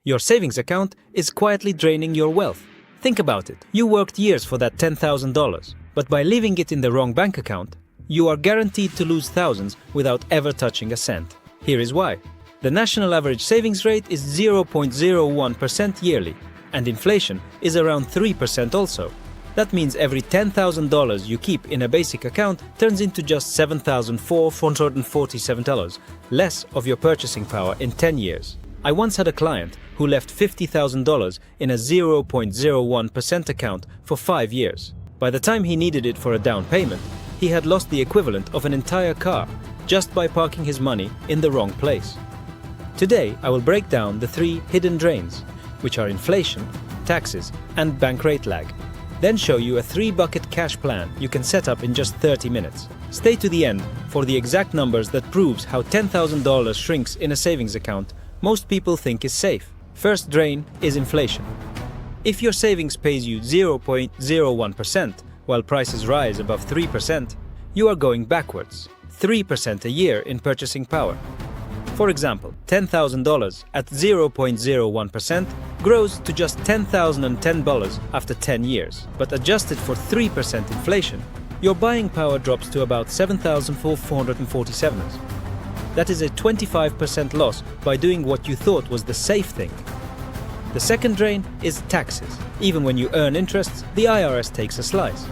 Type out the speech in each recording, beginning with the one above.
Your savings account is quietly draining your wealth. Think about it. You worked years for that $10,000, but by leaving it in the wrong bank account, you are guaranteed to lose thousands without ever touching a cent. Here is why. The national average savings rate is 0.01% yearly, and inflation is around 3% also. That means every $10,000 you keep in a basic account turns into just $7,447 less of your purchasing power in 10 years. I once had a client who left $50,000 in a 0.01% account for 5 years. By the time he needed it for a down payment, he had lost the equivalent of an entire car just by parking his money in the wrong place. Today, I will break down the 3 hidden drains, which are inflation, taxes, and bank rate lag. Then show you a 3-bucket cash plan you can set up in just 30 minutes. Stay to the end for the exact numbers that proves how $10,000 shrinks in a savings account most people think is safe. First drain is inflation. If your savings pays you 0.01% while prices rise above 3%, you are going backwards, 3% a year in purchasing power. For example, $10,000 at 0.01% grows to just $10,010 after 10 years. But adjusted for 3% inflation, your buying power drops to about $7,447. That is a 25% loss by doing what you thought was the safe thing. The second drain is taxes. Even when you earn interest, the IRS takes a slice.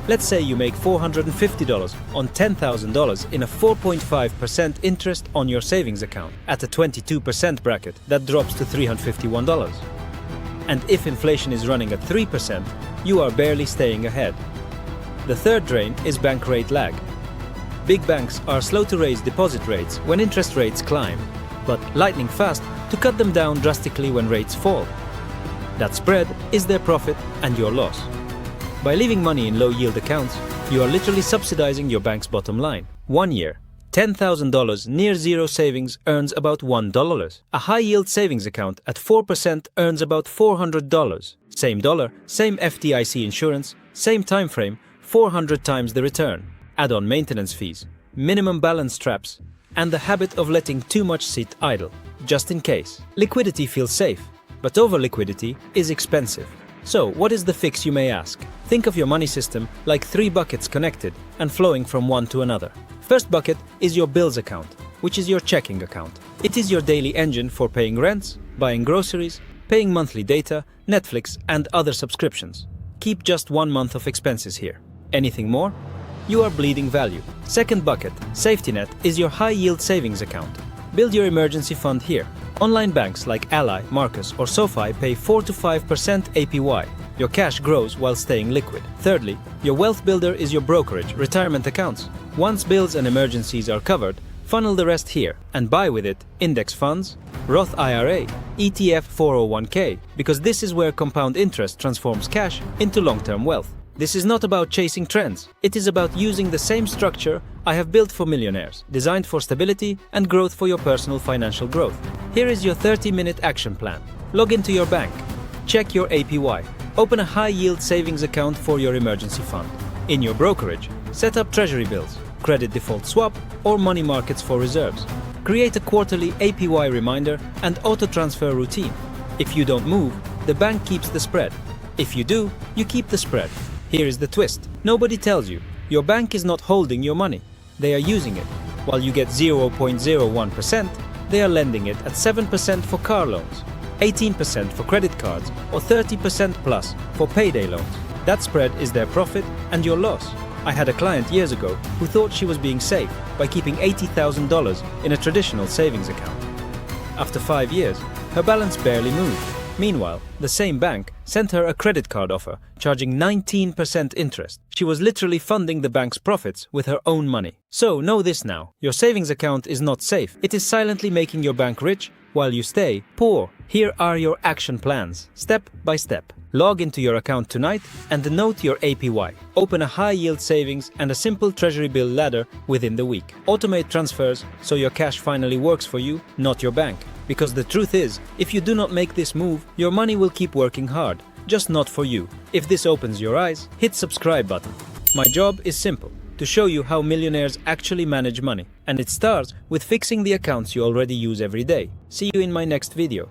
Let's say you make $450 on $10,000 in a 4.5% interest on your savings account. At a 22% bracket, that drops to $351. And if inflation is running at 3%, you are barely staying ahead. The third drain is bank rate lag. Big banks are slow to raise deposit rates when interest rates climb, but lightning fast to cut them down drastically when rates fall. That spread is their profit and your loss. By leaving money in low-yield accounts, you are literally subsidizing your bank's bottom line. 1 year, $10,000 near-zero savings earns about $1. A high-yield savings account at 4% earns about $400. Same dollar, same FDIC insurance, same time frame, 400 times the return. Add on maintenance fees, minimum balance traps, and the habit of letting too much sit idle, just in case. Liquidity feels safe, but over-liquidity is expensive. So, what is the fix, you may ask? Think of your money system like 3 buckets connected and flowing from one to another. First bucket is your bills account, which is your checking account. It is your daily engine for paying rents, buying groceries, paying monthly data, Netflix, and other subscriptions. Keep just 1 month of expenses here. Anything more? You are bleeding value. Second bucket, safety net, is your high-yield savings account. Build your emergency fund here. Online banks like Ally, Marcus, or SoFi pay 4 to 5% APY. Your cash grows while staying liquid. Thirdly, your wealth builder is your brokerage, retirement accounts. Once bills and emergencies are covered, funnel the rest here and buy with it index funds, Roth IRA, ETF 401k, because this is where compound interest transforms cash into long-term wealth. This is not about chasing trends. It is about using the same structure I have built for millionaires, designed for stability and growth for your personal financial growth. Here is your 30-minute action plan. Log into your bank. Check your APY. Open a high-yield savings account for your emergency fund. In your brokerage, set up treasury bills, credit default swap, or money markets for reserves. Create a quarterly APY reminder and auto-transfer routine. If you don't move, the bank keeps the spread. If you do, you keep the spread. Here is the twist. Nobody tells you. Your bank is not holding your money. They are using it. While you get 0.01%, they are lending it at 7% for car loans, 18% for credit cards, or 30% plus for payday loans. That spread is their profit and your loss. I had a client years ago who thought she was being safe by keeping $80,000 in a traditional savings account. After 5 years, her balance barely moved. Meanwhile, the same bank sent her a credit card offer charging 19% interest. She was literally funding the bank's profits with her own money. So know this now. Your savings account is not safe. It is silently making your bank rich while you stay poor. Here are your action plans, step by step. Log into your account tonight and note your APY. Open a high-yield savings and a simple treasury bill ladder within the week. Automate transfers so your cash finally works for you, not your bank. Because the truth is, if you do not make this move, your money will keep working hard, just not for you. If this opens your eyes, hit subscribe button. My job is simple, to show you how millionaires actually manage money. And it starts with fixing the accounts you already use every day. See you in my next video.